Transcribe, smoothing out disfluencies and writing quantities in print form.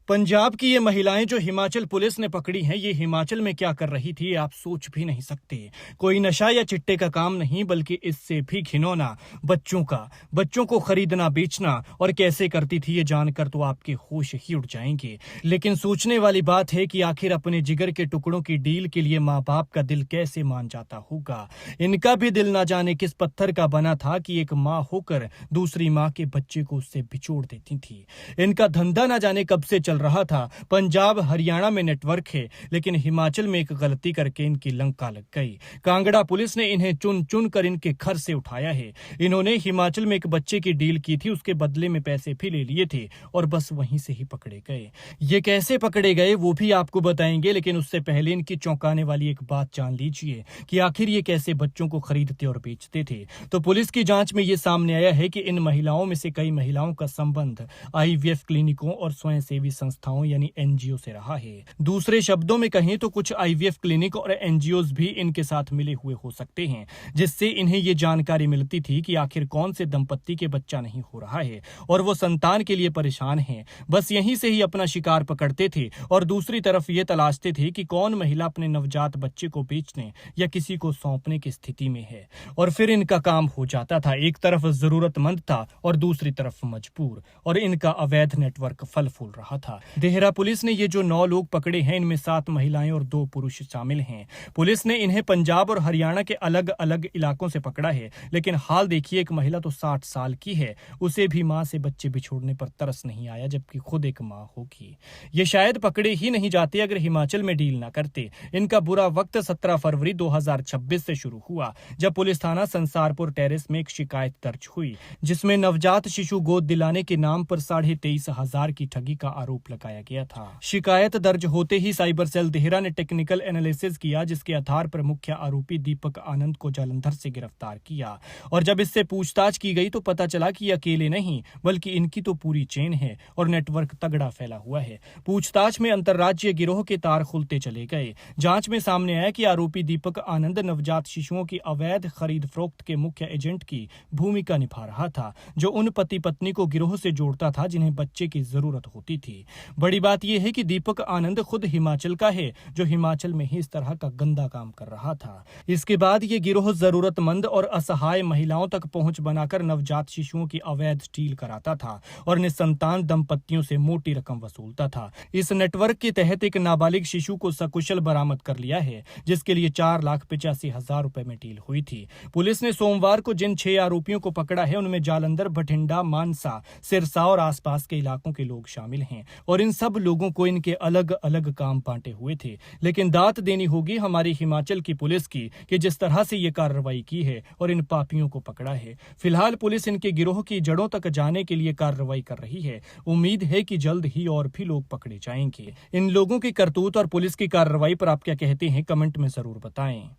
पंजाब की ये महिलाएं जो हिमाचल पुलिस ने पकड़ी हैं, ये हिमाचल में क्या कर रही थी आप सोच भी नहीं सकते। कोई नशा या चिट्टे का काम नहीं, बल्कि इससे भी घिनौना बच्चों को खरीदना बेचना। और कैसे करती थी ये जानकर तो आपके होश ही उड़ जाएंगे। लेकिन सोचने वाली बात है कि आखिर अपने जिगर के टुकड़ों की डील के लिए माँ बाप का दिल कैसे मान जाता होगा। इनका भी दिल ना जाने किस पत्थर का बना था कि एक माँ होकर दूसरी माँ के बच्चे को उससे बिछोड़ देती थी। इनका धंधा ना जाने कब से चल रहा था। पंजाब हरियाणा में नेटवर्क है, लेकिन हिमाचल में एक गलती करके इनकी लंका लग गई। कांगड़ा पुलिस ने इन्हें चुन चुन कर इनके घर से उठाया है। इन्होंने हिमाचल में एक बच्चे की डील की थी, उसके बदले में पैसे भी ले लिए थे और बस वहीं से ही पकड़े गए। ये कैसे पकड़े गए वो भी आपको बताएंगे, लेकिन उससे पहले इनकी चौंकाने वाली एक बात जान लीजिए कि आखिर ये कैसे बच्चों को खरीदते और बेचते थे। तो पुलिस की जांच में ये सामने आया है कि इन महिलाओं में से कई महिलाओं का संबंध आईवीएफ क्लिनिकों और स्वयंसेवी संस्थाओं यानी एनजीओ से रहा है। दूसरे शब्दों में कहें तो कुछ आईवीएफ क्लिनिक और एनजीओज भी इनके साथ मिले हुए हो सकते हैं, जिससे इन्हें ये जानकारी मिलती थी कि आखिर कौन से दंपत्ति के बच्चा नहीं हो रहा है और वो संतान के लिए परेशान हैं। बस यहीं से ही अपना शिकार पकड़ते थे और दूसरी तरफ ये तलाशते थे कि कौन महिला अपने नवजात बच्चे को बेचने या किसी को सौंपने की स्थिति में है, और फिर इनका काम हो जाता था। एक तरफ जरूरतमंद था और दूसरी तरफ मजबूर, और इनका अवैध नेटवर्क फल फूल रहा था। देहरा पुलिस ने ये जो 9 लोग पकड़े हैं, इनमें 7 महिलाएं और 2 पुरुष शामिल हैं। पुलिस ने इन्हें पंजाब और हरियाणा के अलग अलग इलाकों से पकड़ा है, लेकिन हाल देखिए, एक महिला तो 60 साल की है, उसे भी मां से बच्चे बिछोड़ने पर तरस नहीं आया, जबकि खुद एक मां होगी। ये शायद पकड़े ही नहीं जाते अगर हिमाचल में डील ना करते। इनका बुरा वक्त 17 फरवरी 2026 से शुरू हुआ, जब पुलिस थाना संसारपुर टेरेस में एक शिकायत दर्ज हुई, जिसमें नवजात शिशु गोद दिलाने के नाम पर 23,500 की ठगी का आरोप लगाया गया था। शिकायत दर्ज होते ही साइबर सेल देहरा ने टेक्निकल एनालिसिस किया, जिसके आधार पर मुख्य आरोपी दीपक आनंद को जालंधर से गिरफ्तार किया। और जब इससे पूछताछ की गई तो पता चला कि अकेले नहीं, बल्कि इनकी तो पूरी चेन है और नेटवर्क तगड़ा फैला हुआ है। पूछताछ में अंतर्राज्यीय गिरोह के तार खुलते चले गए। जांच में सामने आया कि आरोपी दीपक आनंद नवजात शिशुओं की अवैध खरीद फरोख्त के मुख्य एजेंट की भूमिका निभा रहा था, जो उन पति पत्नी को गिरोह से जोड़ता था जिन्हें बच्चे की जरूरत होती थी। बड़ी बात यह है कि दीपक आनंद खुद हिमाचल का है, जो हिमाचल में ही इस तरह का गंदा काम कर रहा था। इसके बाद ये गिरोह जरूरतमंद और असहाय महिलाओं तक पहुंच बनाकर नवजात शिशुओं की अवैध डील कराता था और निसंतान दंपत्तियों से मोटी रकम वसूलता था। इस नेटवर्क के तहत एक नाबालिग शिशु को सकुशल बरामद कर लिया है, जिसके लिए 4,85,000 रुपए में डील हुई थी। पुलिस ने सोमवार को जिन 6 आरोपियों को पकड़ा है, उनमें जालंधर, बठिंडा, मानसा, सिरसा और आसपास के इलाकों के लोग शामिल हैं, और इन सब लोगों को इनके अलग अलग काम बांटे हुए थे। लेकिन दात देनी होगी हमारी हिमाचल की पुलिस की कि जिस तरह से ये कार्रवाई की है और इन पापियों को पकड़ा है। फिलहाल पुलिस इनके गिरोह की जड़ों तक जाने के लिए कार्रवाई कर रही है। उम्मीद है कि जल्द ही और भी लोग पकड़े जाएंगे। इन लोगों की करतूत और पुलिस की कार्रवाई पर आप क्या कहते हैं, कमेंट में जरूर बताएं।